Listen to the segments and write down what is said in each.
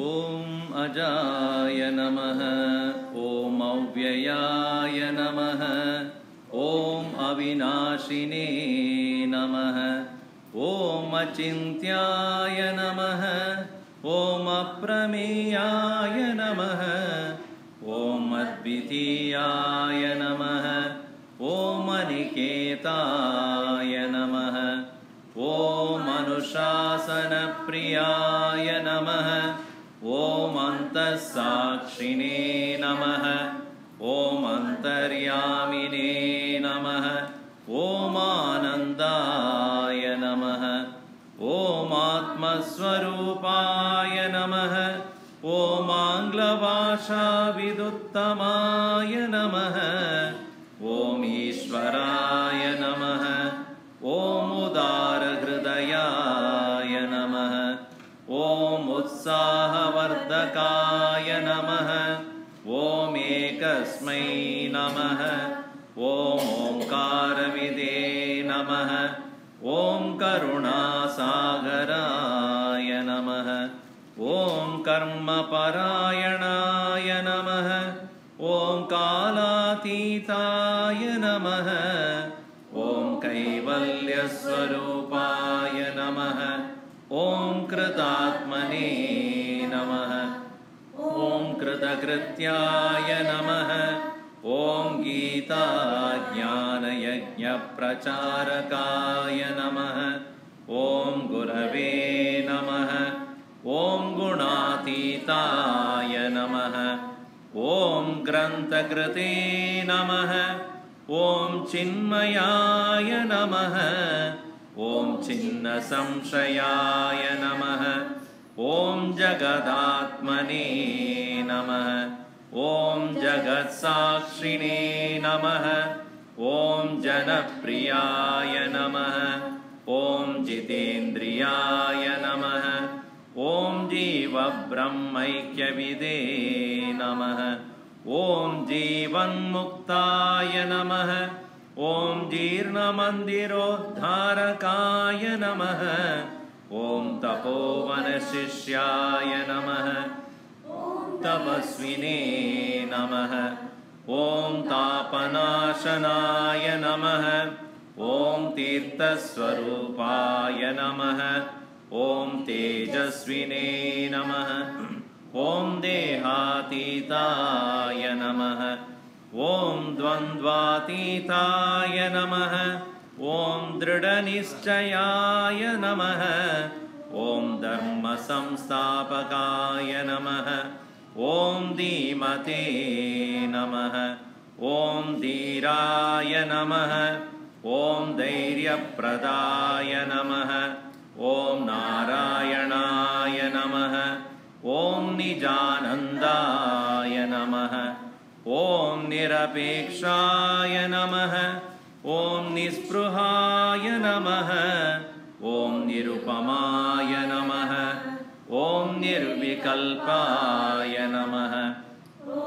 ॐ अजाय नमः। ॐ अव्ययाय नमः। ॐ अविनाशिने नमः। ॐ अचिन्त्याय नमः। ॐ अप्रमेयाय नमः। ॐ अद्वितीयाय नमः। ॐ अनिकेताय नमः। ॐ अनुशासनप्रियाय नमः। ॐ अन्तःसाक्षिणे नमः। ॐ अन्तर्यामिने नमः। ॐ आनन्दाय नमः। ॐ आत्मस्वरूपाय नमः। ॐ आङ्ग्लभाषाविदुत्तमाय नमः। ॐ ईश्वराय नमः। ॐ उदारहृदयाय नमः। ॐ उत्साहवर्धकाय नमः। ॐ एकस्मै नमः। ॐ ओंकारविदे नमः। ॐ करुणासागराय नमः। ॐ कर्मपरायणाय नमः। ॐ कालातीताय नमः। ॐ कैवल्यस्वरूपाय नमः। ॐ कृतात्मने नमः। ॐ कृतकृत्याय नमः। ॐ गीताज्ञानयज्ञप्रचारकाय नमः। ॐ गुरवे नमः। ॐ गुणातीताय नमः। ॐ ग्रन्थकृते नमः। ॐ चिन्मयाय नमः। ॐ छिन्नसंशयाय नमः। ॐ जगदात्मने नमः। ॐ जगत्साक्षिणे नमः। ॐ जनप्रियाय नमः। ॐ जितेन्द्रियाय नमः। ॐ जीवब्रह्मैक्यविदे नमः। ॐ जीवन्मुक्ताय नमः। ॐ जीर्णमन्दिरोद्धारकाय नमः। ॐ तपोवनशिष्याय नमः। तपस्विने नमः। ॐ तापनाशनाय नमः। ॐ तीर्थस्वरूपाय नमः। ॐ तेजस्विने नमः। ॐ देहातीताय नमः। ॐ द्वन्द्वातीताय नमः। ॐ दृढनिश्चयाय नमः। ॐ धर्मसंस्थापकाय नमः। ॐ धीमते नमः। ॐ धीराय नमः। ॐ धैर्यप्रदाय नमः। ॐ नारायणाय नमः। ॐ निजानन्दाय नमः। ॐ निरपेक्षाय नमः। ॐ निस्पृहाय नमः। ॐ निरुपमाय नमः। ॐ निर्विकल्पाय नमः। ॐ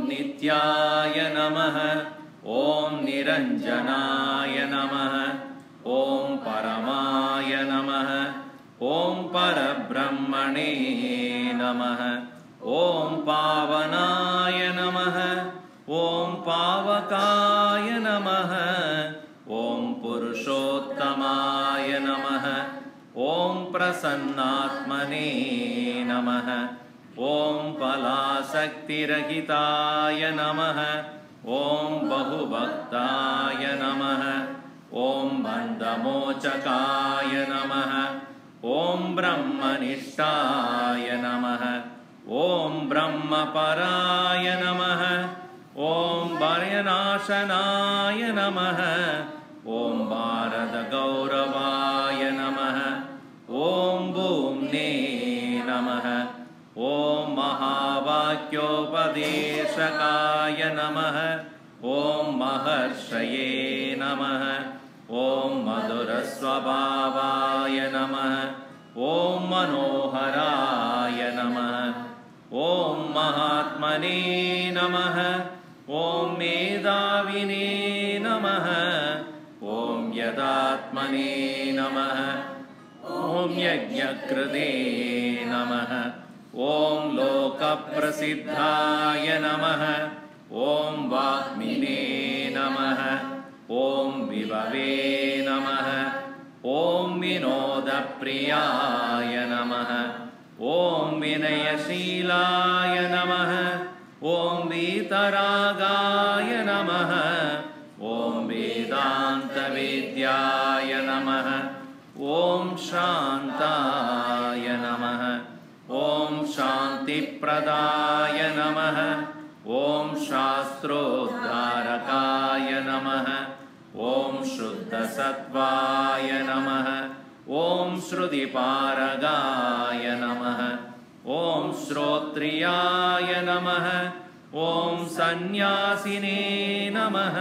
नित्याय नमः। ॐ निरञ्जनाय नमः। ॐ परमाय नमः। ॐ परब्रह्मणे नमः। ॐ पावनाय नमः। ॐ पावकाय नमः। ॐ पुरुषोत्तमाय नमः। ॐ प्रसन्नात्मने नमः। ॐ फलासक्तिरहिताय नमः। ॐ बहुभक्ताय नमः। ॐ बन्धमोचकाय नमः। ॐ ब्रह्मनिष्ठाय नमः। ॐ ब्रह्मपराय नमः। ॐ भयनाशनाय नमः। ॐ भारतगौरवाय नमः। ॐ भूम्ने नमः। ॐ महावाक्योपदेशकाय नमः। ॐ महर्षये नमः। ॐ मधुरस्वभावाय नमः। ॐ मनोहराय नमः। ॐ महात्मने नमः। ॐ मेधाविने नमः। ॐ यदात्मने नमः। ॐ यज्ञकृते नमः। ॐ लोकप्रसिद्धाय नमः ॐ वाग्मिने नमः ॐ विभवे नमः ॐ विनोदप्रियाय नमः ॐ विनयशीलाय नमः ॐ वीतरागाय नमः ॐ वेदान्तवेद्याय नमः ॐ शान्ताय नमः ॐ शान्तिप्रदाय नमः ॐ शास्त्रोद्धारकाय नमः ॐ शुद्धसत्त्वाय नमः ॐ श्रुतिपारगाय नमः ॐ श्रोत्रियाय नमः ॐ सन्न्यासिने नमः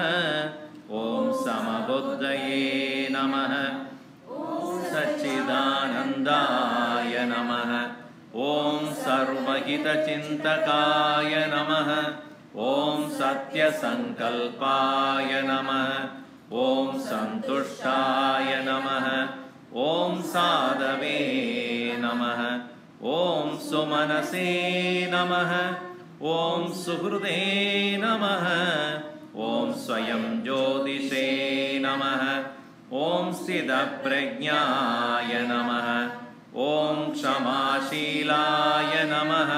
ॐ समबुद्धये नमः ॐ सच्चिदानन्दाय नमः ॐ सर्वहितचिन्तकाय नमः ॐ सत्यसङ्कल्पाय नमः ॐ सन्तुष्टाय नमः ॐ साधवे नमः ॐ सुमनसे नमः ॐ सुहृदे नमः ॐ स्वयं ज्योतिषे नमः ॐ स्थितप्रज्ञाय नमः ॐ क्षमाशीलाय नमः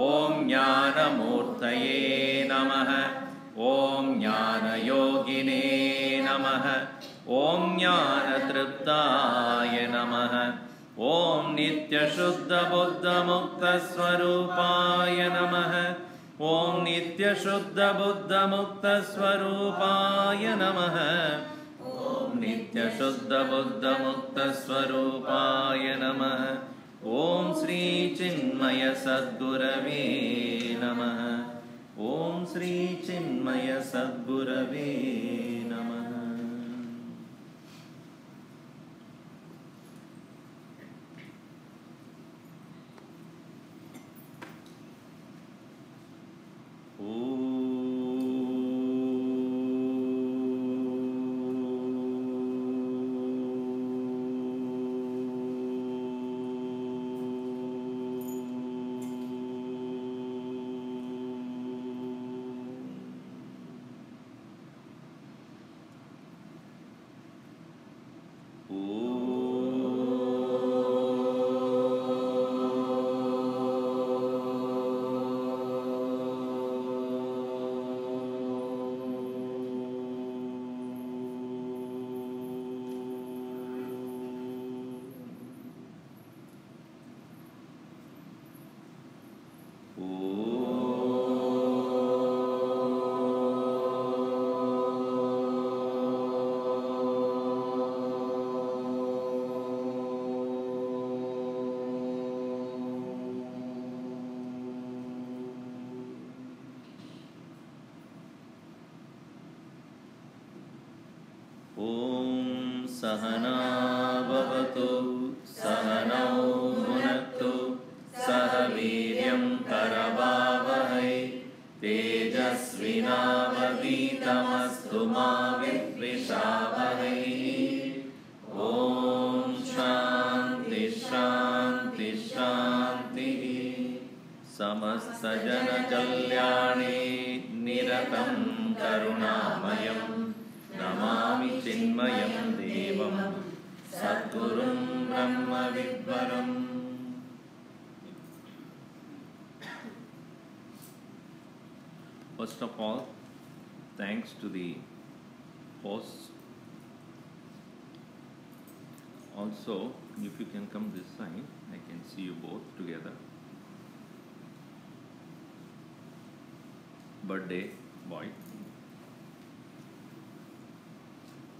ॐ ज्ञानमूर्तये नमः ॐ ज्ञानयोगिने नमः ॐ ज्ञानतृप्ताय नमः ॐ नित्यशुद्धबुद्धमुक्तस्वरूपाय नमः ॐ नित्यशुद्धबुद्धमुक्तस्वरूपाय नमः ॐ नित्यशुद्धबुद्धमुक्तस्वरूपाय नमः ॐ श्रीचिन्मयसद्गुरवे नमः ॐ श्रीचिन्मयसद्गुरवे नमः। सहना भवतु सहनौ भुनक्तु सह वीर्यं करवावहै तेजस्विनावधीतमस्तु मा विद्विषावहै। ॐ शान्ति शान्ति शान्तिः। समस्तजनकल्याणे निरतं करुणामयं नमामि चिन्मयं देवं सद्गुरुं ब्रह्मविद्वरम्। First of all, thanks to the hosts. Also, if you can come this side, I can see you both together. Birthday boy.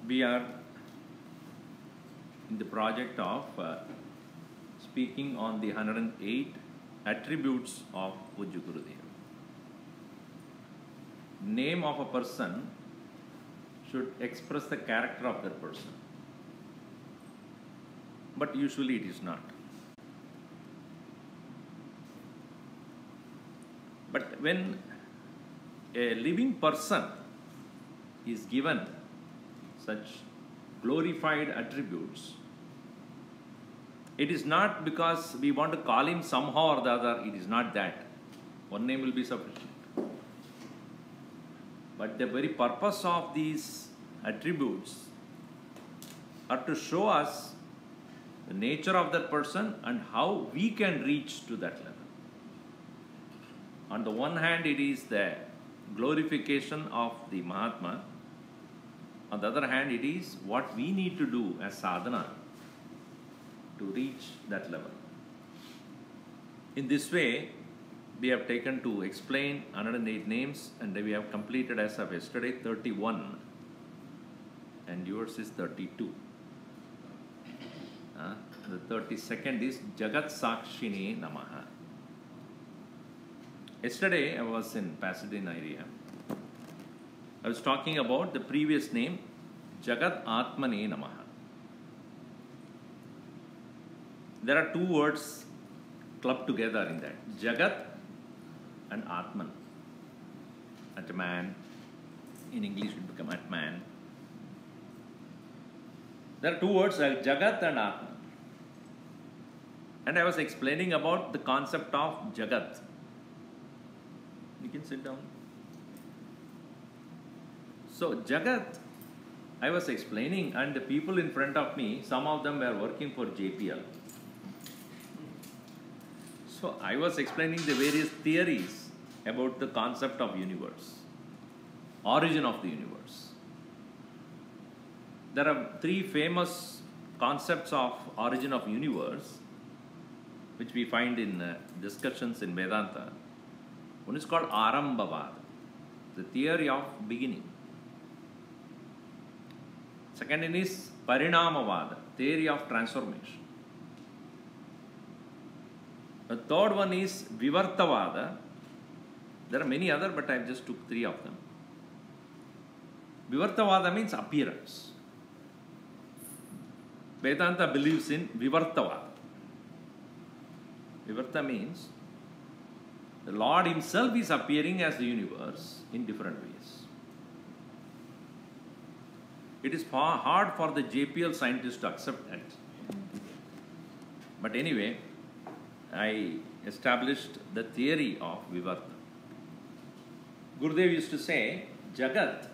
We are in the project of speaking on the 108 attributes of Pujya Gurudev. Name of a person should express the character of that person, but usually it is not. But when a living person is given such glorified attributes, It is not because we want to call him somehow or the other. It is not that. One name will be sufficient. But the very purpose of these attributes are to show us the nature of that person and how we can reach to that level. On the one hand, it is the glorification of the Mahatma. On the other hand, it is what we need to do as sadhana to reach that level. In this way, we have taken to explain 108 names, and we have completed as of yesterday 31, and yours is 32. The 32nd is Jagad-Saakshine Namah. Yesterday I was in Pasadena area. I was talking about the previous name, Jagad-Atmane Namah. There are two words clubbed together in that, Jagat and Atman. Atman, in English it will become Atman. There are two words like Jagat and Atman. And I was explaining about the concept of Jagat. You can sit down. So Jagat, I was explaining, and the people in front of me, some of them were working for JPL. So I was explaining the various theories about the concept of universe, origin of the universe. There are three famous concepts of origin of universe which we find in discussions in Vedanta. One is called Arambhavada, the theory of beginning. Second one is Parinamavada, theory of transformation. The third one is Vivartavada. There are many other, but I just took three of them. Vivartavada means appearance. Vedanta believes in Vivartavada. Vivarta means the Lord himself is appearing as the universe in different ways. It is hard for the JPL scientists to accept that. But anyway, I established the theory of Vivarta. Gurudev used to say, Jagat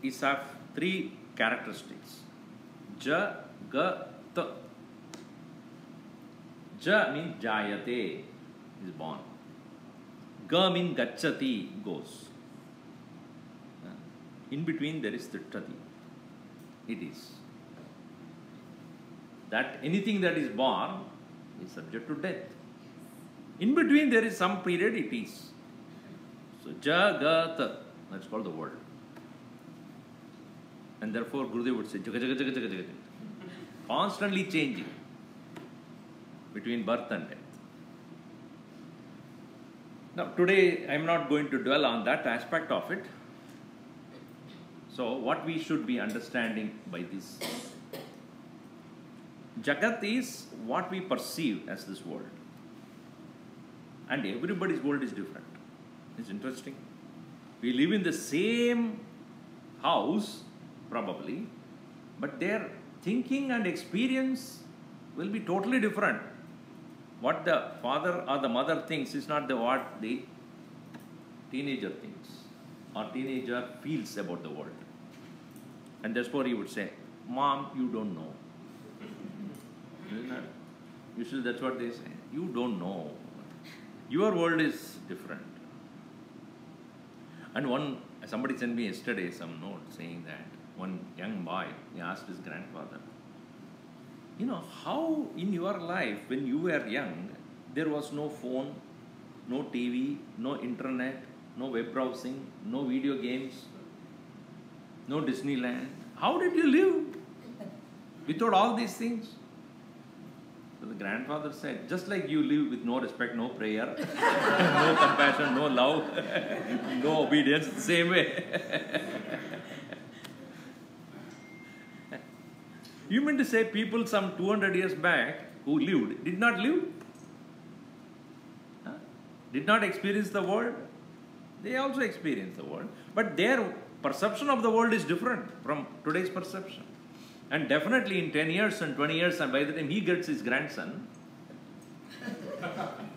is of three characteristics. Ja-ga-ta. Ja means jayate, is born. Ga means gacchati, goes. In between there is the trati. It is. That anything that is born is subject to death. In between there is some period it is. So Jagat, that's called the world. And therefore Gurudev would say Jaga Jaga Jaga Jaga Jaga. Constantly changing between birth and death. Now today I am not going to dwell on that aspect of it. So what we should be understanding by this, Jagat is what we perceive as this world. And everybody's world is different. It's interesting. We live in the same house, probably, but their thinking and experience will be totally different. What the father or the mother thinks is not what the teenager thinks or teenager feels about the world. And therefore he would say, Mom, you don't know. Usually that's what they say. You don't know. Your world is different. And somebody sent me yesterday some note saying that one young boy, he asked his grandfather, you know, how in your life when you were young, there was no phone, no TV, no internet, no web browsing, no video games, no Disneyland. How did you live without all these things? So the grandfather said, just like you live with no respect, no prayer, no compassion, no love, no obedience, the same way. You mean to say people some 200 years back who lived, did not live? Did not experience the world? They also experienced the world. But their perception of the world is different from today's perception. And definitely in 10 years and 20 years, and by the time he gets his grandson,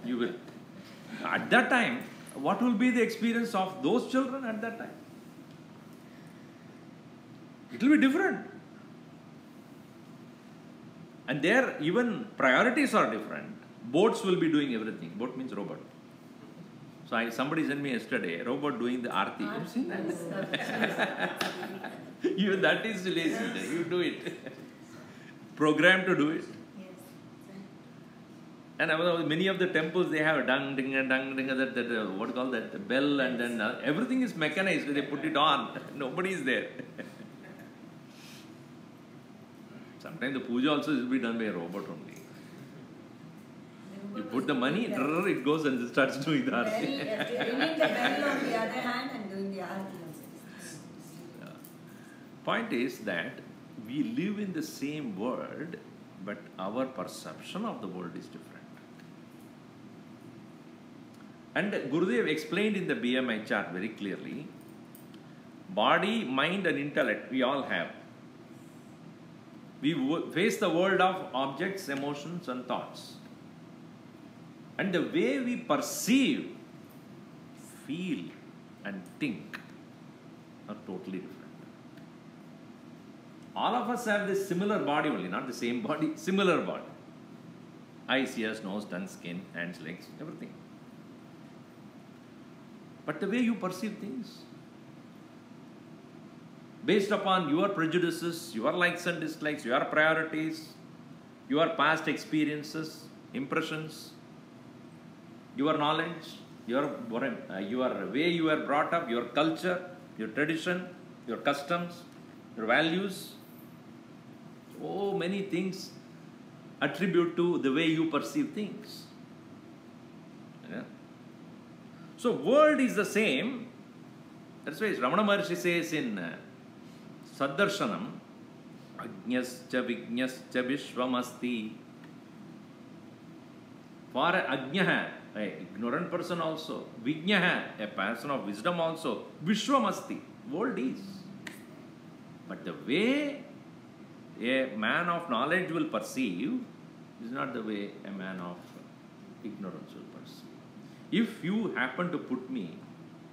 you will. At that time, what will be the experience of those children at that time? It will be different. And there even priorities are different. Boats will be doing everything. Boat means robot. So somebody sent me yesterday, a robot doing the aarti. You've seen that? Even that is lazy. You do it. Programmed to do it. And many of the temples, they have a dung, ding, dung, ding, what do you call that? The bell, and then everything is mechanized. They put it on. Nobody is there. Sometimes the puja also will be done by a robot only. You put the money, it goes and it starts doing the aarti. Ringing the bell on the other hand and doing the aarti. Point is that we live in the same world, but our perception of the world is different. And Gurudev explained in the BMI chart very clearly, body, mind and intellect we all have. We face the world of objects, emotions and thoughts. And the way we perceive, feel and think are totally different. All of us have this similar body only, not the same body, similar body. Eyes, ears, nose, tongue, skin, hands, legs, everything. But the way you perceive things, based upon your prejudices, your likes and dislikes, your priorities, your past experiences, impressions, your knowledge, your way you were brought up, your culture, your tradition, your customs, your values, so many things attribute to the way you perceive things. Yeah? So world is the same. That's why Ramana Maharshi says in Saddarshanam, Ajñascha Vijñascha Vishwamasti. For Ajñaha, an ignorant person also, Vijñaha, a person of wisdom also, Vishwamasti, world is. But the way a man of knowledge will perceive is not the way a man of ignorance will perceive. If you happen to put me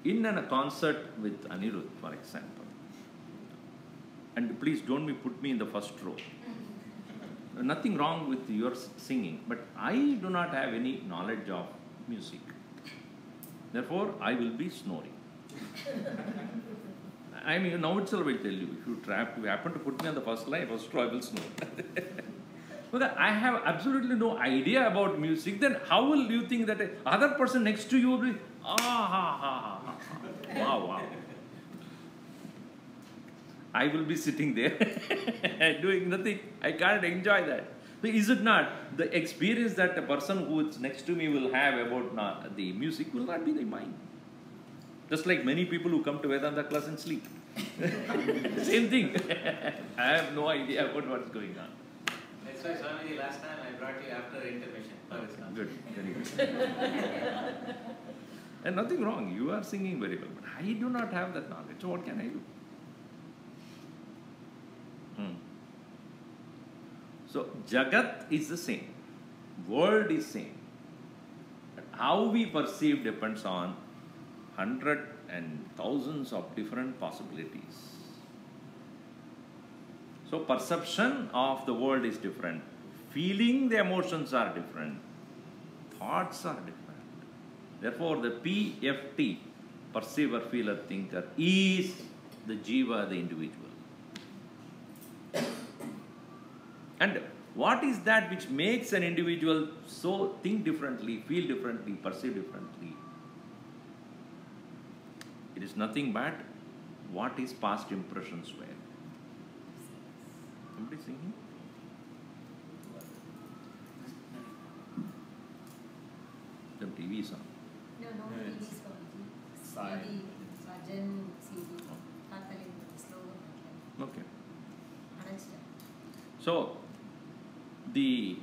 in a concert with Anirudh, for example, and please don't put me in the first row. Nothing wrong with your singing, but I do not have any knowledge of music. Therefore, I will be snoring. I mean, now itself I will tell you, if you happen to put me on the first row, I will snore. Because I have absolutely no idea about music, then how will you think that the other person next to you will be, wow. I will be sitting there doing nothing. I can't enjoy that. So is it not? The experience that the person who is next to me will have about the music will not be the mine. Just like many people who come to Vedanta class and sleep. Same thing. I have no idea about what's going on. That's why, Swamiji, last time I brought you after intermission. Good, very good. And nothing wrong. You are singing very well. But I do not have that knowledge. So what can I do? So Jagat is the same. World is same. But how we perceive depends on hundreds and thousands of different possibilities. So perception of the world is different. Feeling the emotions are different. Thoughts are different. Therefore, the PFT, perceiver, feeler, thinker, is the jiva, the individual. And what is that which makes an individual so think differently, feel differently, perceive differently? It is nothing but what his past impressions were. Somebody singing? The TV song. No, TV song. CD, Bhajan, CD, slogan. Okay. So, the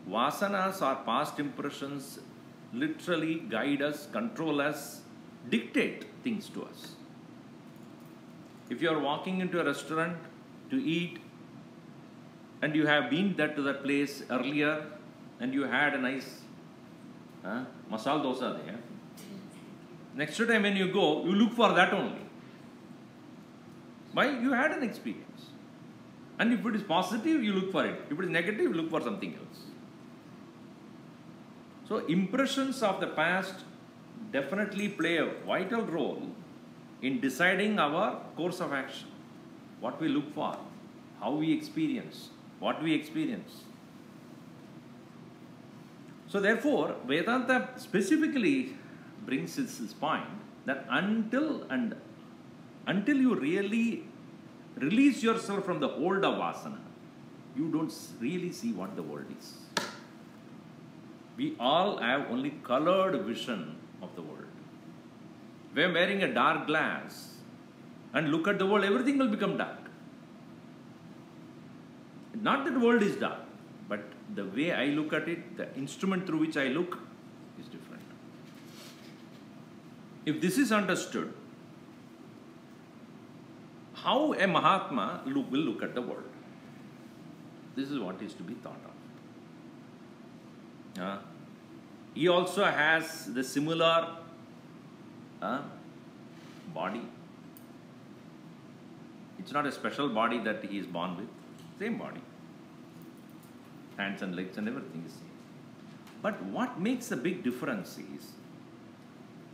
vasanas or past impressions literally guide us, control us, dictate things to us. If you are walking into a restaurant to eat, and you have been to that place earlier, and you had a nice masala dosa there. Next time when you go, you look for that only. Why? You had an experience. And if it is positive, you look for it. If it is negative, you look for something else. So impressions of the past definitely play a vital role in deciding our course of action. What we look for, how we experience, what we experience. So therefore, Vedanta specifically brings this point that until you really release yourself from the hold of vasana, you don't really see what the world is. We all have only colored vision of the world. If I am wearing a dark glass and look at the world, everything will become dark. Not that the world is dark, but the way I look at it, the instrument through which I look is different. If this is understood, how a Mahatma will look at the world? This is what is to be thought of. He also has the similar body. It's not a special body that he is born with. Same body. Hands and legs and everything is same. But what makes a big difference is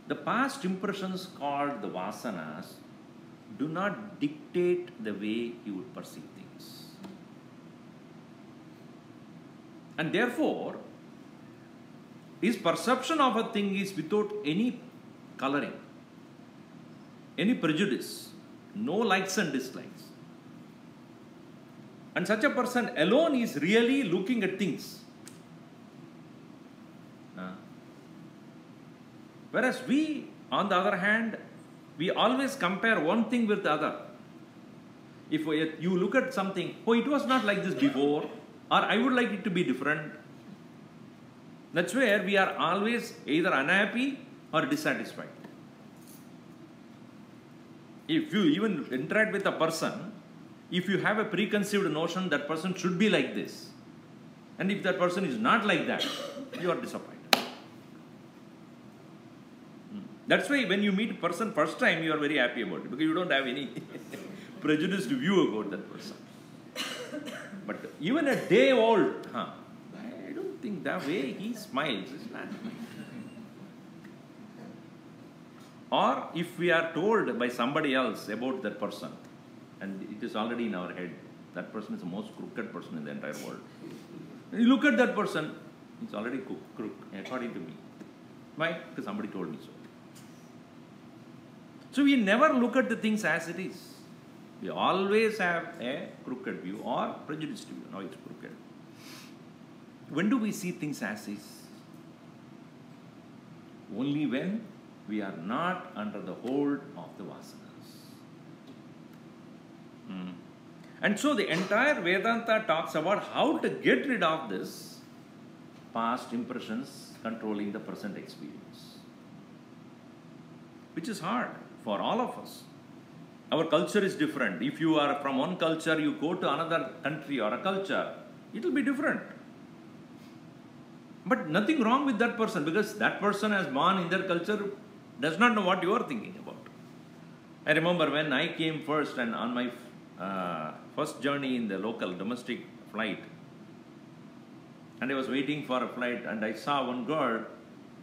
the past impressions called the vasanas do not dictate the way you would perceive things. And therefore, his perception of a thing is without any coloring, any prejudice, no likes and dislikes. And such a person alone is really looking at things. Whereas we, on the other hand, we always compare one thing with the other. If you look at something, oh, it was not like this before, or I would like it to be different. That's where we are always either unhappy or dissatisfied. If you even interact with a person, if you have a preconceived notion that person should be like this, and if that person is not like that, you are disappointed. That's why when you meet a person first time, you are very happy about it, because you don't have any prejudiced view about that person. But even a day old, I don't think the way he smiles is not. Or if we are told by somebody else about that person, and it is already in our head, that person is the most crooked person in the entire world. And you look at that person, it's already crooked, according to me. Why? Because somebody told me so. So we never look at the things as it is. We always have a crooked view or prejudiced view. Now it's crooked. When do we see things as is? Only when we are not under the hold of the vasanas. And so the entire Vedanta talks about how to get rid of this past impressions controlling the present experience, which is hard for all of us. Our culture is different. If you are from one culture, you go to another country or a culture, it will be different. But nothing wrong with that person, because that person has born in their culture, does not know what you are thinking about. I remember when I came first and on my first journey in the local domestic flight, and I was waiting for a flight, and I saw one girl,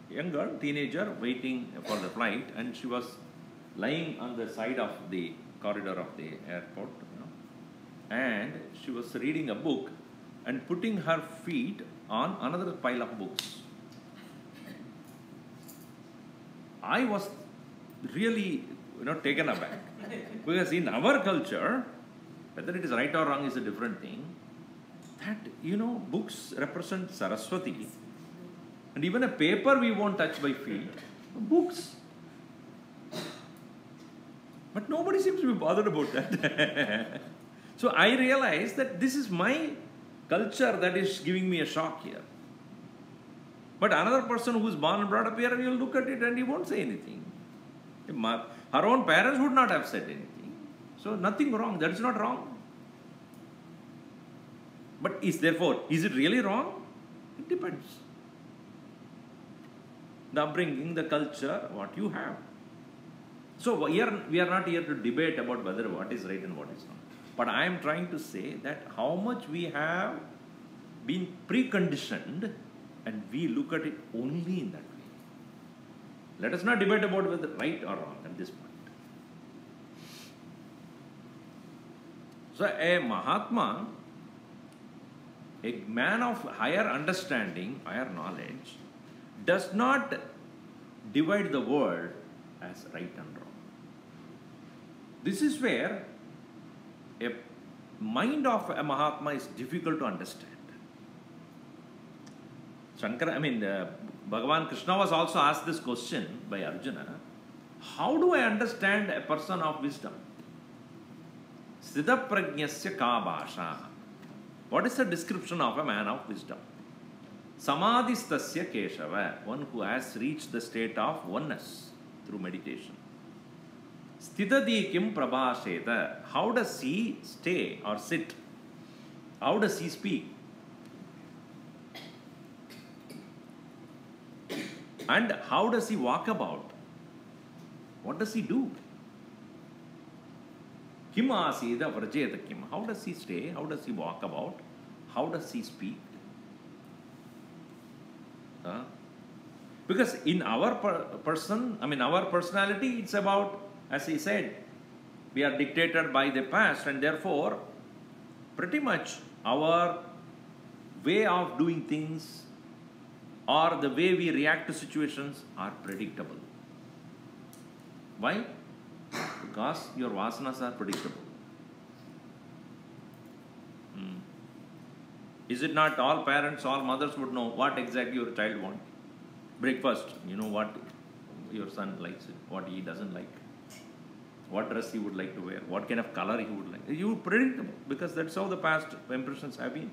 young girl, teenager, waiting for the flight, and she was lying on the side of the corridor of the airport, and she was reading a book and putting her feet on another pile of books. I was really, taken aback, because in our culture, whether it is right or wrong is a different thing, that, books represent Saraswati, and even a paper we won't touch by feet, books. But nobody seems to be bothered about that. So I realized that this is my culture that is giving me a shock here. But another person who is born and brought up here, and you'll look at it and he won't say anything. Her own parents would not have said anything. So nothing wrong. That is not wrong. But is it really wrong? It depends. The upbringing, the culture, what you have. So here we are not here to debate about whether what is right and what is wrong. But I am trying to say that how much we have been preconditioned and we look at it only in that way. Let us not debate about whether right or wrong at this point. So a Mahatma, a man of higher understanding, higher knowledge, does not divide the world as right and wrong. This is where a mind of a Mahatma is difficult to understand. Bhagavan Krishna was also asked this question by Arjuna. How do I understand a person of wisdom? Siddha prajnasya ka bhasha. What is the description of a man of wisdom? Samadhistasya keshava. One who has reached the state of oneness through meditation. Sthitadi kim prabhasheta. How does he stay or sit? How does he speak? And how does he walk about? What does he do? Kim asida vrajeta kim. How does he stay? How does he walk about? How does he speak? Because in our our personality, it's about, as he said, we are dictated by the past, and therefore, pretty much our way of doing things or the way we react to situations are predictable. Why? Because your vasanas are predictable. Is it not all parents, all mothers would know what exactly your child wants? Breakfast, you know what your son likes, what he doesn't like, what dress he would like to wear, what kind of color he would like. You predict, because that's how the past impressions have been.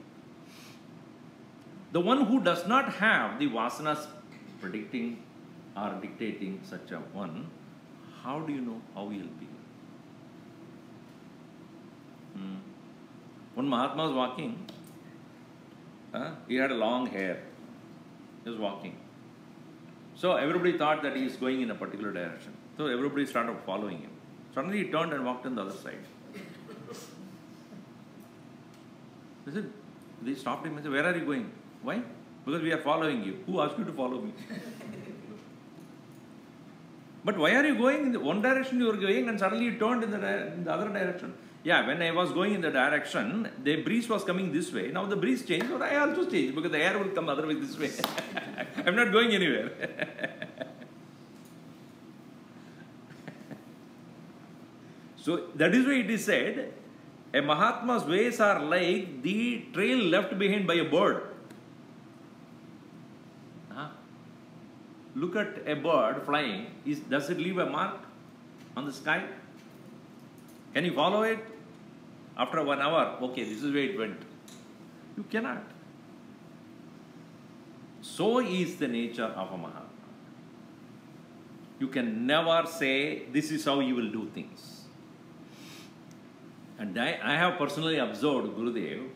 The one who does not have the vasanas predicting or dictating such a one, how do you know how he will be? When Mahatma was walking, he had long hair. He was walking. So everybody thought that he is going in a particular direction. So everybody started following him. Suddenly he turned and walked on the other side. They stopped him and said, "Where are you going?" "Why?" "Because we are following you." "Who asked you to follow me?" "But why are you going in the one direction you were going and suddenly you turned in the other direction?" "Yeah, when I was going in the direction, the breeze was coming this way. Now the breeze changed, but I also changed because the air will come other way this way. I'm not going anywhere." So that is why it is said, a Mahatma's ways are like the trail left behind by a bird. Look at a bird flying. Does it leave a mark on the sky? Can you follow it? After 1 hour, okay, this is where it went. You cannot. So is the nature of a Mahatma. You can never say, this is how you will do things. And I have personally observed Gurudev,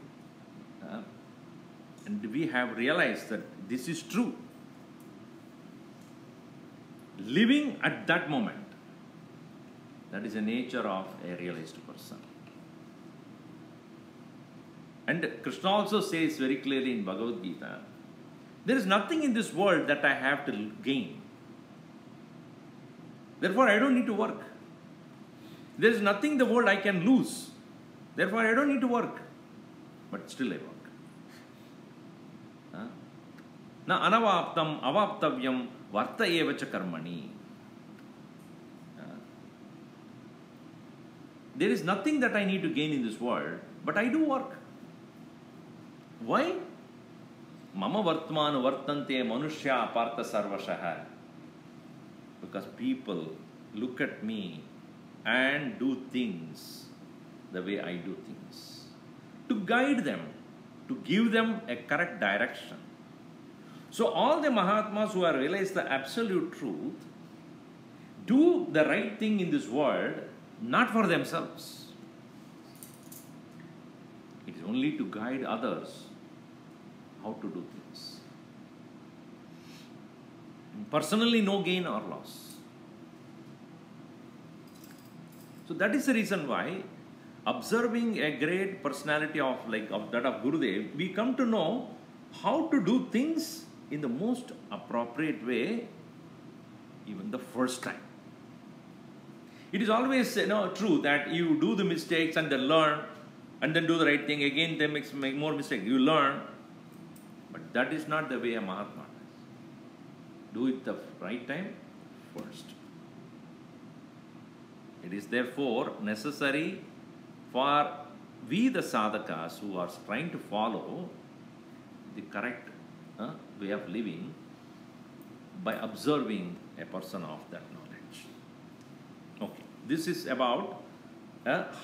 and we have realized that this is true. Living at that moment, that is the nature of a realized person. And Krishna also says very clearly in Bhagavad Gita, there is nothing in this world that I have to gain. Therefore, I don't need to work. There is nothing in the world I can lose. Therefore, I don't need to work. But still I work. Na anavaptam avaptavyam varta evacha karmani. There is nothing that I need to gain in this world, but I do work. Why? Mama vartmanu vartante manushya partha sarvashaha. Because people look at me and do things the way I do things. To guide them, to give them a correct direction. So all the Mahatmas who have realized the absolute truth do the right thing in this world, not for themselves. It is only to guide others how to do things. Personally, no gain or loss. So that is the reason why, observing a great personality of that of Gurudev, we come to know how to do things in the most appropriate way, even the first time. It is always true that you do the mistakes and then learn, and then do the right thing again. They make more mistakes. You learn, but that is not the way a Mahatma does. Do it the right time first. It is therefore necessary for we the sadhakas who are trying to follow the correct way of living by observing a person of that knowledge. Okay, this is about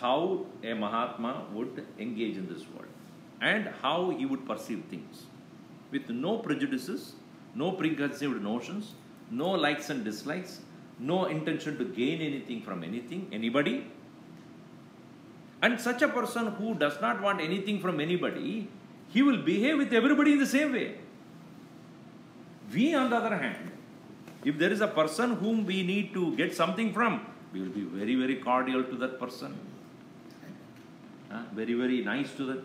how a Mahatma would engage in this world and how he would perceive things with no prejudices, no preconceived notions, no likes and dislikes, no intention to gain anything from anybody. And such a person who does not want anything from anybody, he will behave with everybody in the same way. We, on the other hand, if there is a person whom we need to get something from, we will be very, very cordial to that person. Very, very nice to that.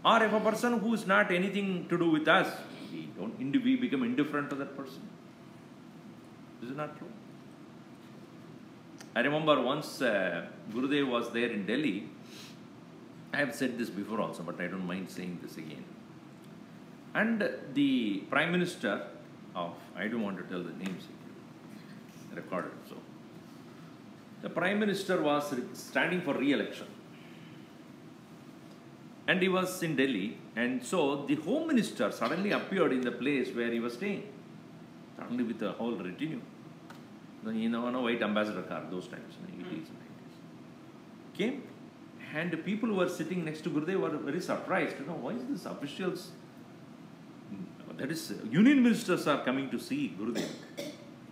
Or if a person who is not anything to do with us, we become indifferent to that person. Is it not true? I remember once Gurudev was there in Delhi. I have said this before also, but I don't mind saying this again. And the Prime Minister of, I don't want to tell the names, recorded. So, the Prime Minister was standing for re-election. And he was in Delhi. And so, the Home Minister suddenly appeared in the place where he was staying. Suddenly with a whole retinue. White ambassador car, those times, 80s and 90s. Came, and the people who were sitting next to Gurudev were very surprised. Why is this officials, that is, union ministers are coming to see Gurudev.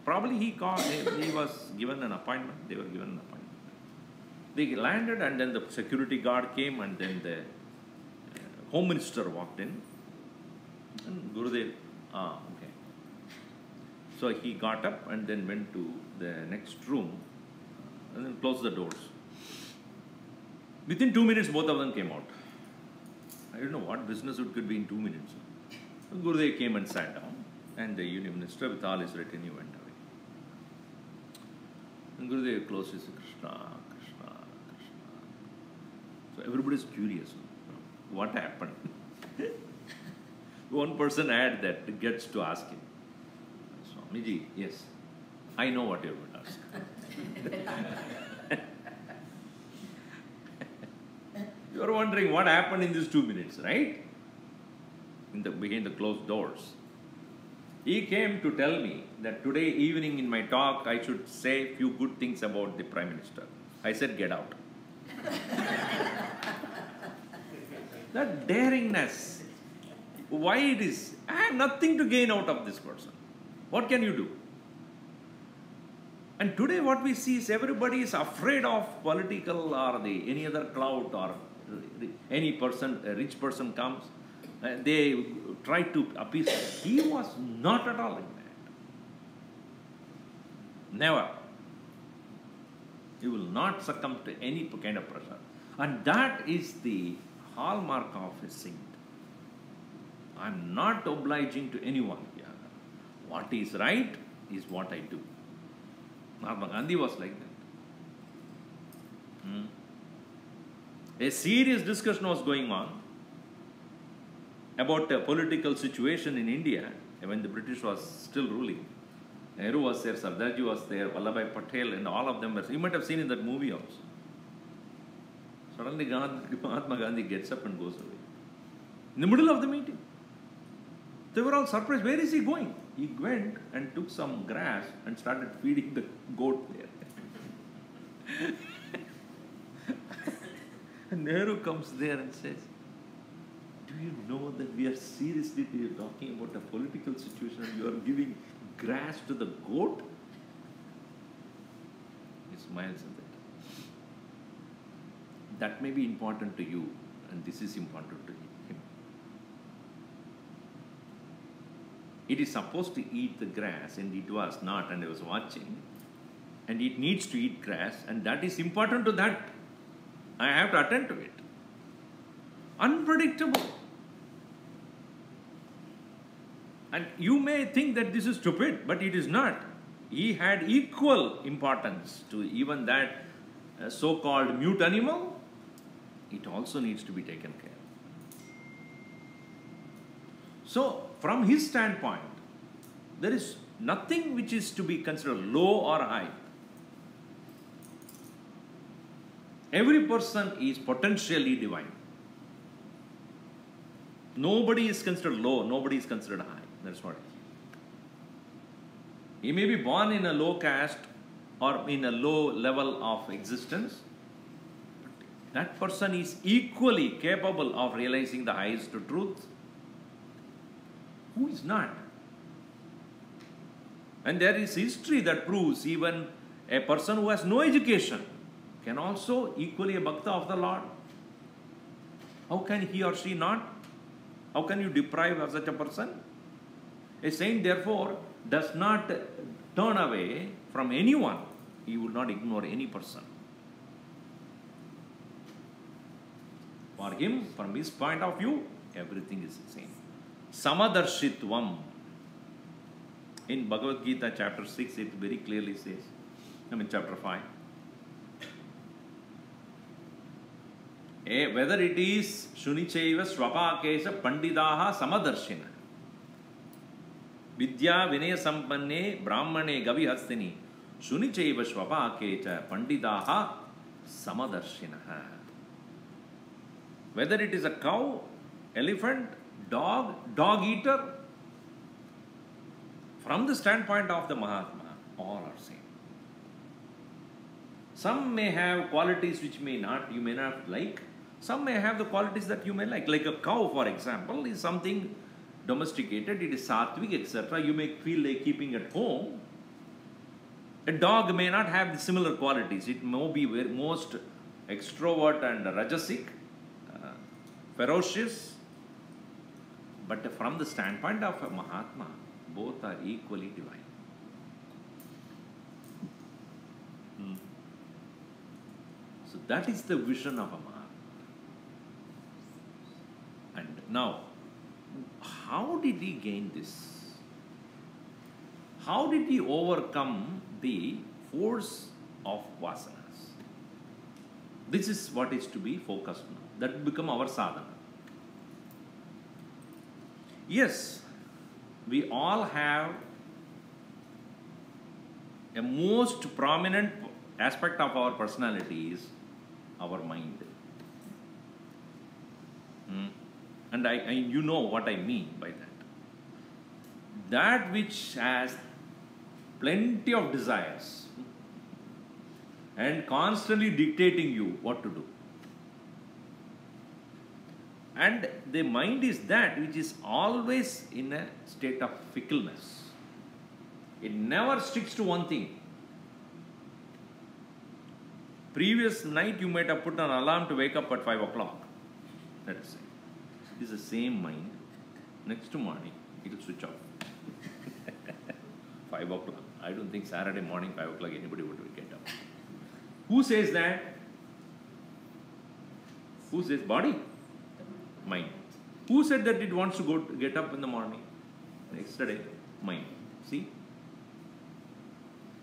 Probably he was given an appointment, they were given an appointment. They landed, and then the security guard came, and then the Home Minister walked in. And Gurudev, okay. So he got up and then went to the next room and then closed the doors. Within 2 minutes, both of them came out. I don't know what business it could be in 2 minutes. So Gurudev came and sat down, and the Union Minister with all his retinue went away. And Gurudev closed his Krishna, Krishna, Krishna. So everybody is curious. What happened? One person had that gets to ask him, Swamiji, yes, I know what you're going to ask. You are wondering what happened in these 2 minutes, right? Behind the closed doors. He came to tell me that today evening in my talk I should say a few good things about the Prime Minister. I said, get out. That daringness, why it is, I have nothing to gain out of this person. What can you do? And today what we see is everybody is afraid of political or any other clout, or any person, a rich person comes, they try to appease. He was not at all like that. Never. He will not succumb to any kind of pressure. And that is the hallmark of a saint. I am not obliging to anyone here. What is right is what I do. Mahatma Gandhi was like that. A serious discussion was going on about a political situation in India when the British was still ruling. Nehru was there, Sardarji was there, Vallabhbhai Patel, and all of them were. You might have seen in that movie also. Suddenly Mahatma Gandhi gets up and goes away. In the middle of the meeting. They were all surprised. Where is he going? He went and took some grass and started feeding the goat there. And Nehru comes there and says, do you know that we are seriously talking about a political situation and you are giving grass to the goat? He smiles at that. That may be important to you, and this is important to him. It is supposed to eat the grass, and it was not, and I was watching, and it needs to eat grass, and that is important to that. I have to attend to it. Unpredictable. And you may think that this is stupid, but it is not. He had equal importance to even that so-called mute animal. It also needs to be taken care of. So, from his standpoint, there is nothing which is to be considered low or high. Every person is potentially divine. Nobody is considered low, nobody is considered high. That's what it is. He may be born in a low caste or in a low level of existence. That person is equally capable of realizing the highest truth. Who is not? And there is history that proves even a person who has no education can also equally a bhakta of the Lord. How can he or she not? How can you deprive of such a person? A saint, therefore, does not turn away from anyone. He will not ignore any person. For him, from his point of view, everything is the same. Samadarshitvam. In Bhagavad Gita chapter 6, it very clearly says, chapter 5. Whether it is Shunichaiva Swapakesha Pandidaha Samadarshina. Vidya Vinaya Sampanne Brahmane Gavihastini Shunichaiva Swapakesha Pandidaha Samadarshina. Whether it is a cow, elephant, dog, dog eater, from the standpoint of the Mahatma, all are same. Some may have qualities which you may not like. Some may have the qualities that you may like. Like a cow, for example, is something domesticated, it is sattvic, etc. You may feel like keeping at home. A dog may not have the similar qualities. It may be most extrovert and rajasic, ferocious. But from the standpoint of a Mahatma, both are equally divine. So that is the vision of a Mahatma. And now, how did he gain this? How did he overcome the force of vasanas? This is what is to be focused now. That will become our sadhana. Yes, we all have a most prominent aspect of our personality is our mind. And you know what I mean by that. That which has plenty of desires and constantly dictating you what to do. And the mind is that which is always in a state of fickleness. It never sticks to one thing. Previous night you might have put an alarm to wake up at 5 o'clock. Let's say. It's the same mind. Next morning, it will switch off. 5 o'clock. I don't think Saturday morning, 5 o'clock, anybody would get up. Who says that? Who says body? Mind. Who said that it wants to get up in the morning? Yesterday, mind. See?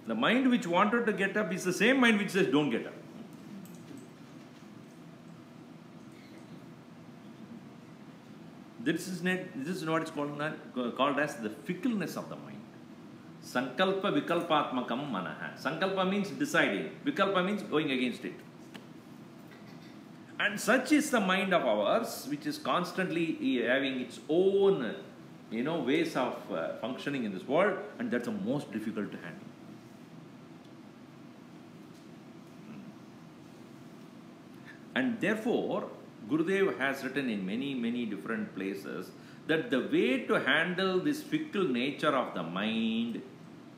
The mind which wanted to get up is the same mind which says don't get up. This is what is called as the fickleness of the mind. Sankalpa vikalpatmakam manaha. Sankalpa means deciding. Vikalpa means going against it. And such is the mind of ours, which is constantly having its own, ways of functioning in this world, and that's the most difficult to handle. And therefore, Gurudev has written in many different places that the way to handle this fickle nature of the mind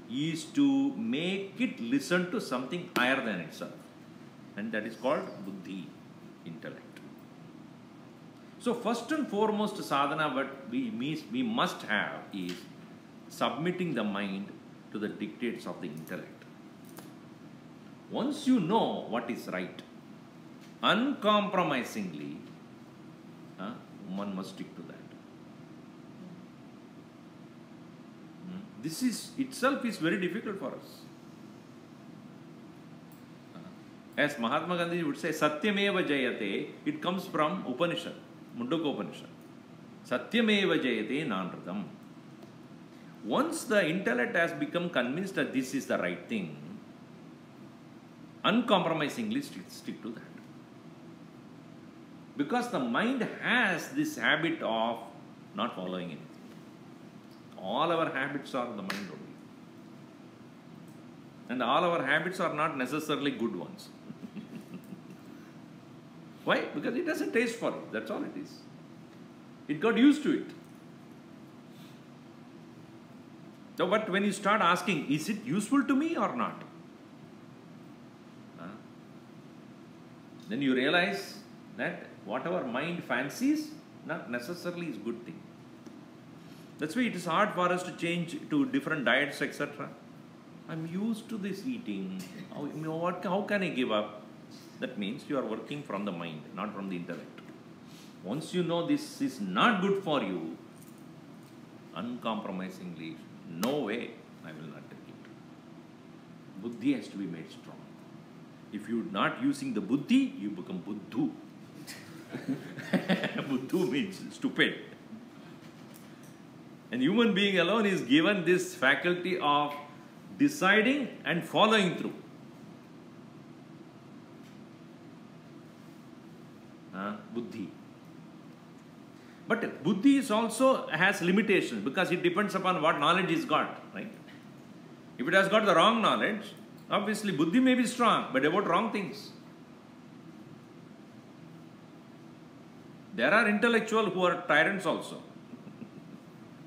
is to make it listen to something higher than itself. And that is called buddhi, intellect. So first and foremost sadhana what we must have is submitting the mind to the dictates of the intellect. Once you know what is right, uncompromisingly, one must stick to that. This is itself is very difficult for us. As Mahatma Gandhi would say, Satyameva Jayate, it comes from Upanishad, Mundaka Upanishad. Satyameva Jayate Nanradam. Once the intellect has become convinced that this is the right thing, uncompromisingly stick to that. Because the mind has this habit of not following anything. All our habits are the mind only. And all our habits are not necessarily good ones. Why? Because it doesn't taste for it. That's all it is. It got used to it. So, but when you start asking, is it useful to me or not? Then you realize that whatever mind fancies, not necessarily is good thing. That's why it is hard for us to change to different diets, etc. I'm used to this eating. How can I give up? That means you are working from the mind, not from the intellect. Once you know this is not good for you, uncompromisingly, no way, I will not take it. Buddhi has to be made strong. If you are not using the buddhi, you become buddhu. Buddhu means stupid. And human being alone is given this faculty of deciding and following through. Buddhi. But buddhi is also has limitations because it depends upon what knowledge is got, right? If it has got the wrong knowledge, obviously buddhi may be strong, but about wrong things. There are intellectuals who are tyrants also.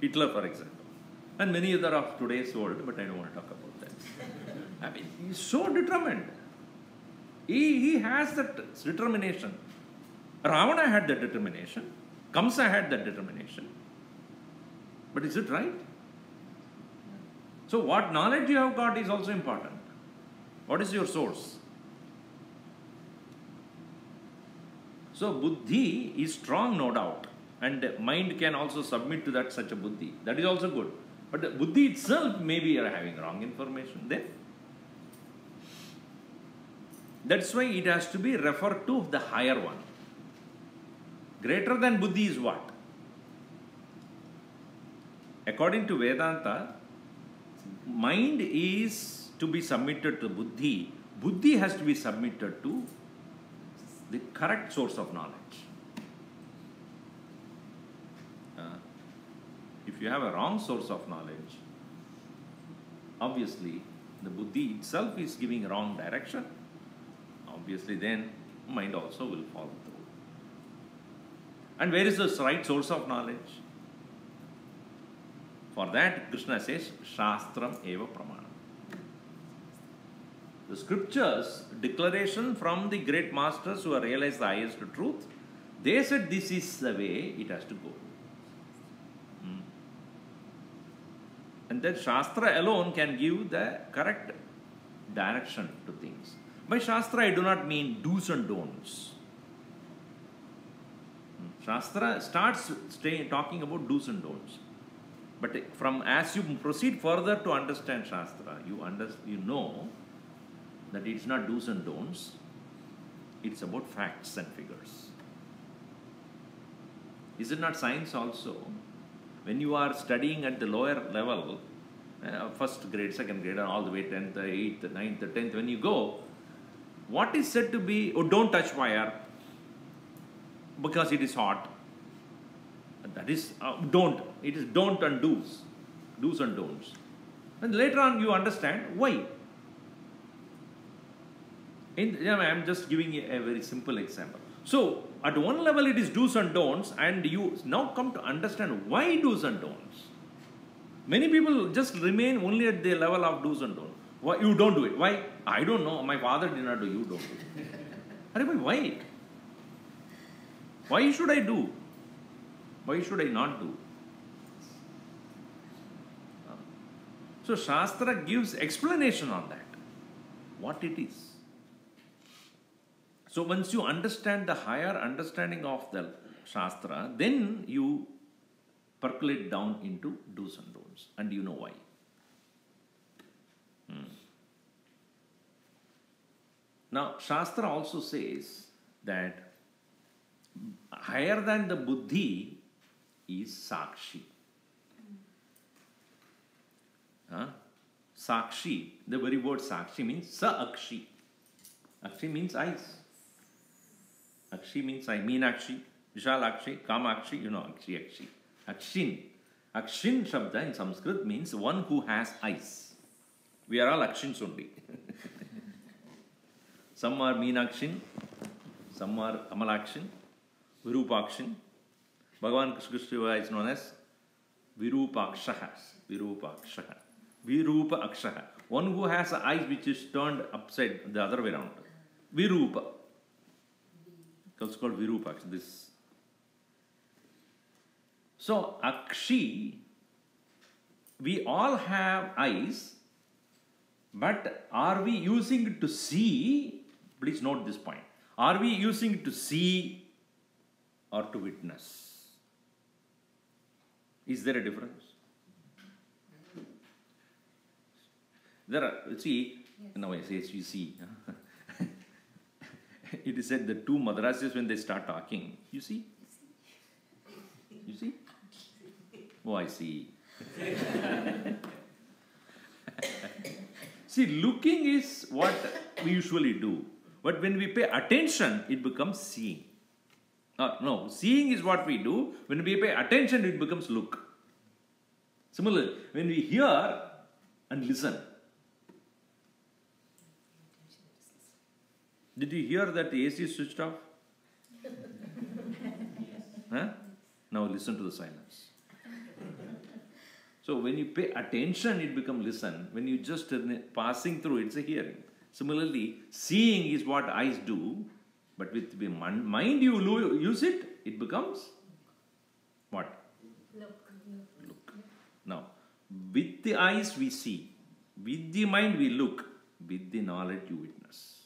Hitler, for example. And many other of today's world, but I don't want to talk about that. I mean, he's so determined. He has that determination. Ravana had that determination. Kamsa had that determination. But is it right? So what knowledge you have got is also important. What is your source? So buddhi is strong, no doubt. And mind can also submit to that such a buddhi. That is also good. But the buddhi itself maybe you are having wrong information then. That's why it has to be referred to the higher one. Greater than buddhi is what? According to Vedanta, mind is to be submitted to buddhi. Buddhi has to be submitted to the correct source of knowledge. If you have a wrong source of knowledge, obviously the buddhi itself is giving wrong direction. Obviously then mind also will follow through. And where is this right source of knowledge? For that Krishna says, Shastram eva pramanam. The scriptures, declaration from the great masters who have realized the highest truth, they said this is the way it has to go. And that Shastra alone can give the correct direction to things. By Shastra, I do not mean do's and don'ts. Shastra starts talking about do's and don'ts. But from as you proceed further to understand Shastra, you know that it's not do's and don'ts. It's about facts and figures. Is it not science also? When you are studying at the lower level, first grade, second grade, and all the way 10th, 8th, 9th, 10th, when you go, what is said to be, oh, don't touch fire because it is hot. That is, don't. It is don't and do's. Do's and don'ts. And later on you understand why. I am just giving you a very simple example. So, at one level it is do's and don'ts, and you now come to understand why do's and don'ts. Many people just remain only at the level of do's and don'ts. Why you don't do it? Why? I don't know. My father did not do. You don't do it. Why? Why should I do? Why should I not do? So Shastra gives explanation on that, what it is. So once you understand the higher understanding of the Shastra, then you percolate down into do's and don'ts, and you know why. Now, Shastra also says that higher than the buddhi is Sakshi. Sakshi, the very word Sakshi means Sa-Akshi. Akshi means eyes. Akshi means eye. Meenakshi, Vishalakshi, Kamakshi, you know, Akshi, Akshi. Akshin. Akshin Shabda in Sanskrit means one who has eyes. We are all Akshins only. Some are Meenakshin, some are Amalakshin, Virupakshin. Bhagavan Krishna is known as Virupakshaha. Virupakshaha. Virupa Akshaha. One who has eyes which is turned upside the other way around. Virupa. It's called Virupa. This. So, Akshi, we all have eyes, but are we using it to see? Please note this point. Are we using it to see or to witness? Is there a difference? There are, see, now I say you see. It is said the two madrasis when they start talking, you see? You see? Oh, I see. See, looking is what we usually do. But when we pay attention, it becomes seeing. No, seeing is what we do. When we pay attention, it becomes look. Similarly, when we hear and listen. Did you hear that the AC is switched off? Huh? Now listen to the silence. So when you pay attention, it becomes listen. When you just passing through, it's a hearing. Similarly, seeing is what eyes do, but with the mind you use it, it becomes what? Look. Now, with the eyes we see, with the mind we look, with the knowledge you witness.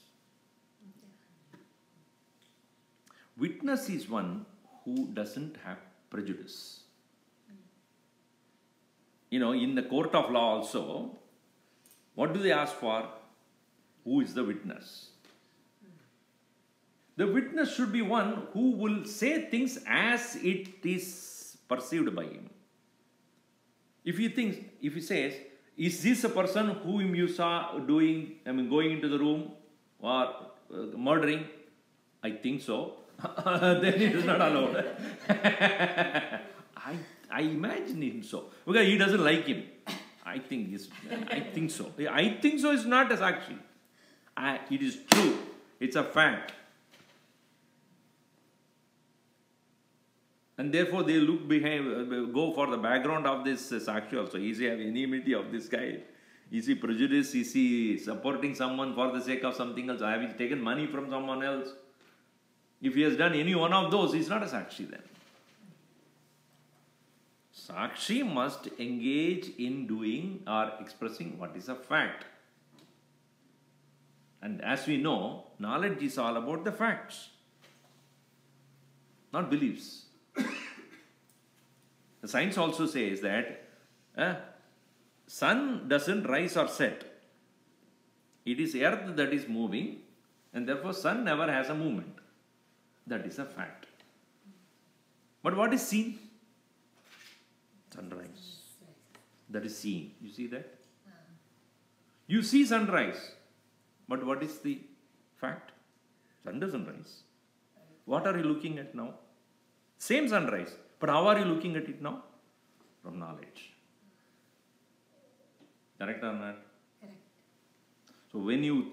Witness is one who doesn't have prejudice. You know, in the court of law also, what do they ask for? Who is the witness? The witness should be one who will say things as it is perceived by him. If he says, is this a person whom you saw going into the room or murdering? I think so. Then it is not allowed. I imagine him so. Because he doesn't like him. I think so. I think so is not a sakshi. It is true. It's a fact. And therefore they look behind, go for the background of this sakshi also. Is he have enmity of this guy? Is he prejudiced? Is he supporting someone for the sake of something else? Have he taken money from someone else? If he has done any one of those, he is not a sakshi then. Sakshi must engage in doing or expressing what is a fact. And as we know, knowledge is all about the facts, not beliefs. The science also says that sun doesn't rise or set. It is earth that is moving, and therefore sun never has a movement. That is a fact. But what is seen? Sunrise. That is seen. You see that? You see sunrise. But what is the fact? Sun doesn't rise. What are you looking at now? Same sunrise. But how are you looking at it now? From knowledge. Correct or not? Correct. So when you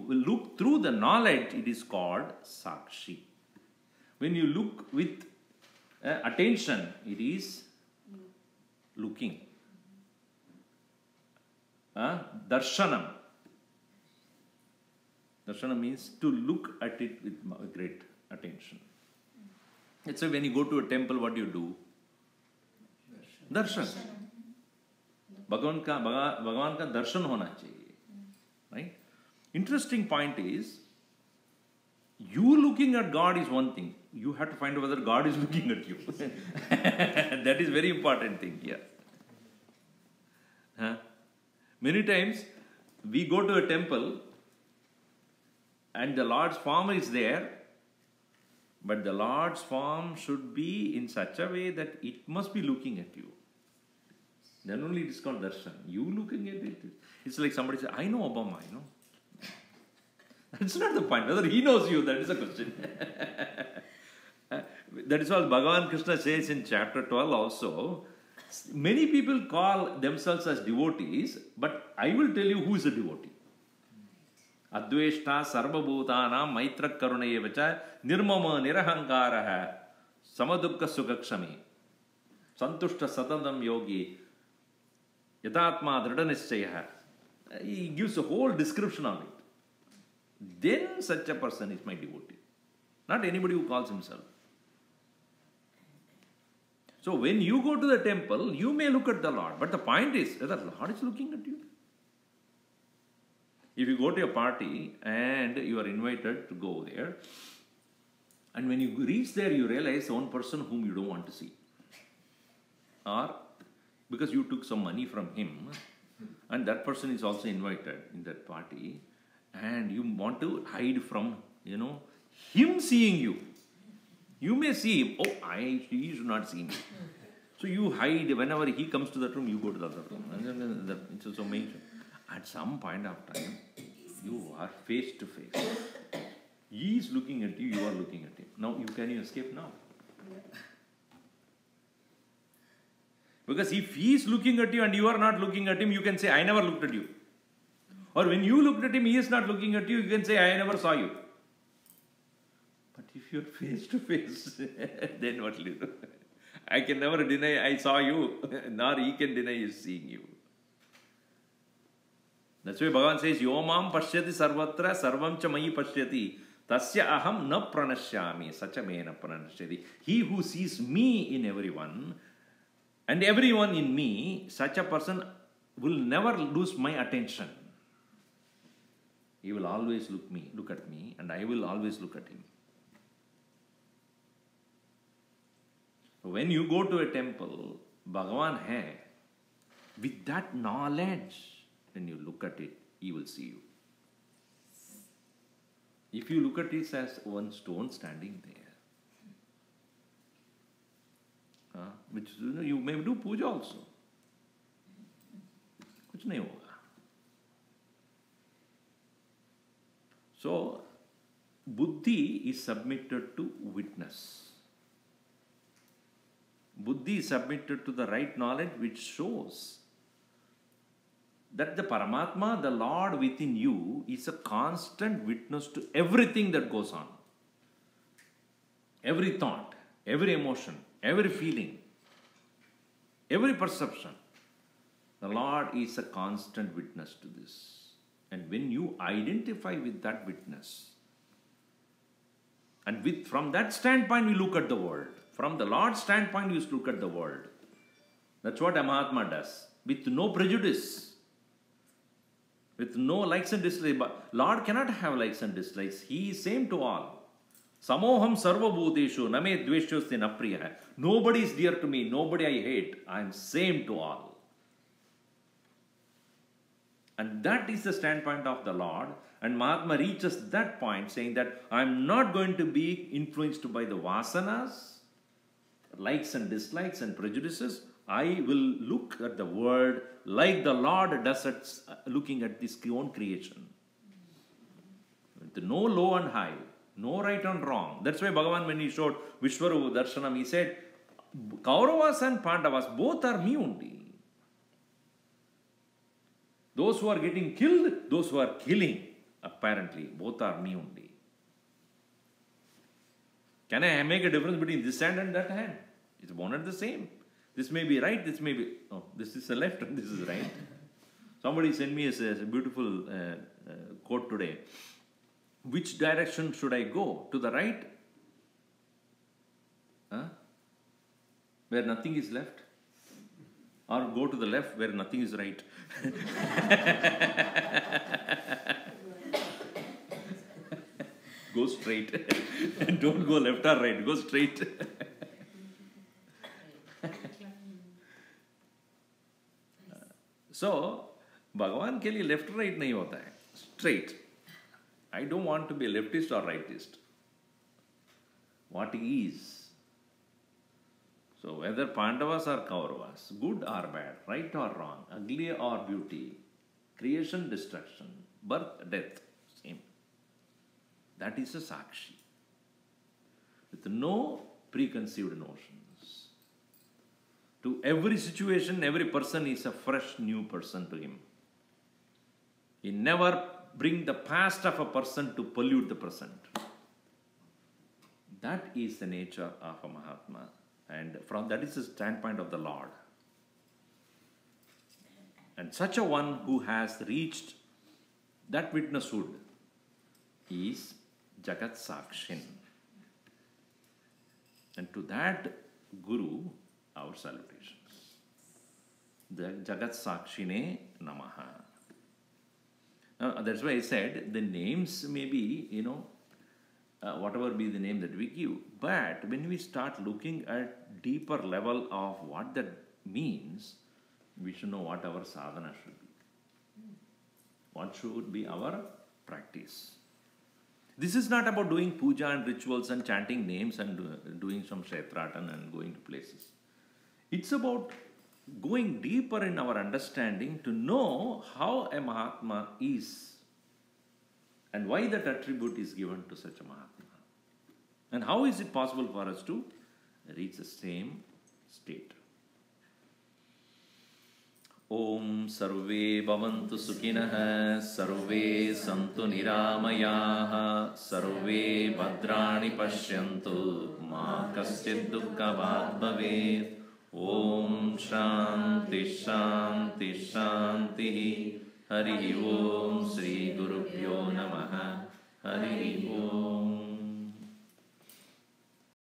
look through the knowledge, it is called sakshi. When you look with attention, it is looking. Darshanam. Darshanam means to look at it with great attention. So when you go to a temple, what do you do? Darshan. भगवान का दर्शन होना चाहिए, right? Interesting point is, you looking at God is one thing. You have to find out whether God is looking at you. That is very important thing here. Many times we go to a temple and the Lord's form is there, but the Lord's form should be in such a way that it must be looking at you. Then only it is called darshan. You looking at it, it's like somebody says, I know Obama, I know. That's not the point. Whether he knows you, that is the question. That is what Bhagavan Krishna says in chapter 12 also. Many people call themselves as devotees, but I will tell you who is a devotee. Adveshta sarvabhutanam maitra karunayevacha nirmama nirahankaraha samadukka sukakshami santushta satadam yogi yatatma dridanischaya. He gives a whole description of it. Then such a person is my devotee. Not anybody who calls himself. So when you go to the temple, you may look at the Lord. But the point is, whether the Lord is looking at you. If you go to a party and you are invited to go there, and when you reach there, you realize one person whom you don't want to see. Or because you took some money from him, and that person is also invited in that party, and you want to hide from, him seeing you. You may see him. Oh, he should not see me. So you hide. Whenever he comes to that room, you go to the other room. And then it's also mentioned. At some point of time, you are face to face. He is looking at you, you are looking at him. Now, can you escape now? Because if he is looking at you and you are not looking at him, you can say, I never looked at you. Or when you looked at him, he is not looking at you, you can say, I never saw you. But if you are face to face, then what will you do? I can never deny I saw you, nor he can deny he is seeing you. That's why Bhagavan says, Yomam pashyati sarvatra sarvam cha mayi pashyati tasya aham na pranashyami sacha me na pranashyati. He who sees me in everyone and everyone in me, such a person will never lose my attention. He will always look at me, and I will always look at him. When you go to a temple, Bhagavan hai, with that knowledge, when you look at it, he will see you. If you look at it as one stone standing there, which you may do puja also, kuch nahi hoga. So, buddhi is submitted to witness. Buddhi is submitted to the right knowledge which shows that the Paramatma, the Lord within you, is a constant witness to everything that goes on. Every thought, every emotion, every feeling, every perception. The Lord is a constant witness to this. And when you identify with that witness, and from that standpoint we look at the world, from the Lord's standpoint we look at the world. That's what a Mahatma does, with no prejudice, with no likes and dislikes. But Lord cannot have likes and dislikes. He is same to all. Samoham sarva bhuteshu name dveshyosti napriya. Nobody is dear to me, nobody I hate. I am same to all. And that is the standpoint of the Lord. And Mahatma reaches that point saying that I am not going to be influenced by the vasanas, likes and dislikes and prejudices. I will look at the world like the Lord does it, looking at his own creation. With no low and high, no right and wrong. That's why Bhagavan, when he showed Vishwarupa Darshanam, he said, Kauravas and Pandavas, both are me only. Those who are getting killed, those who are killing, apparently, both are me only. Can I make a difference between this hand and that hand? It's one and the same. This may be right, this may be... Oh, this is the left and this is right. Somebody sent me a beautiful quote today. Which direction should I go? To the right Huh? Where nothing is left? Or go to the left where nothing is right? Go straight. Don't go left or right, go straight. So, भगवान के लिए left right नहीं होता है, straight. I don't want to be a leftist or rightist. What is? So whether Pandavas or Kauravas, good or bad, right or wrong, ugly or beauty, creation, destruction, birth, death, same. That is a Sakshi. With no preconceived notions. To every situation, every person is a fresh new person to him. He never bring the past of a person to pollute the present. That is the nature of a Mahatma. And from that is the standpoint of the Lord. And such a one who has reached that witnesshood is Jagad-Saakshine. And to that Guru, our salutations. The Jagad-Saakshine Namah. Now, that's why I said the names may be, whatever be the name that we give. But when we start looking at deeper level of what that means, we should know what our sadhana should be. What should be our practice. This is not about doing puja and rituals and chanting names and doing some kshetratan and going to places. It's about going deeper in our understanding to know how a Mahatma is and why that attribute is given to such a Mahatma. And how is it possible for us to reach the same state? Om Sarve Bhavantu Sukhinah Sarve Santu Niramayaha Sarve Bhadrani Pashyantu Ma Kaschid Dukkha Bhavet. Om Shanti Shanti Shanti Hari Om Sri Gurubhyo Namaha Hari Om.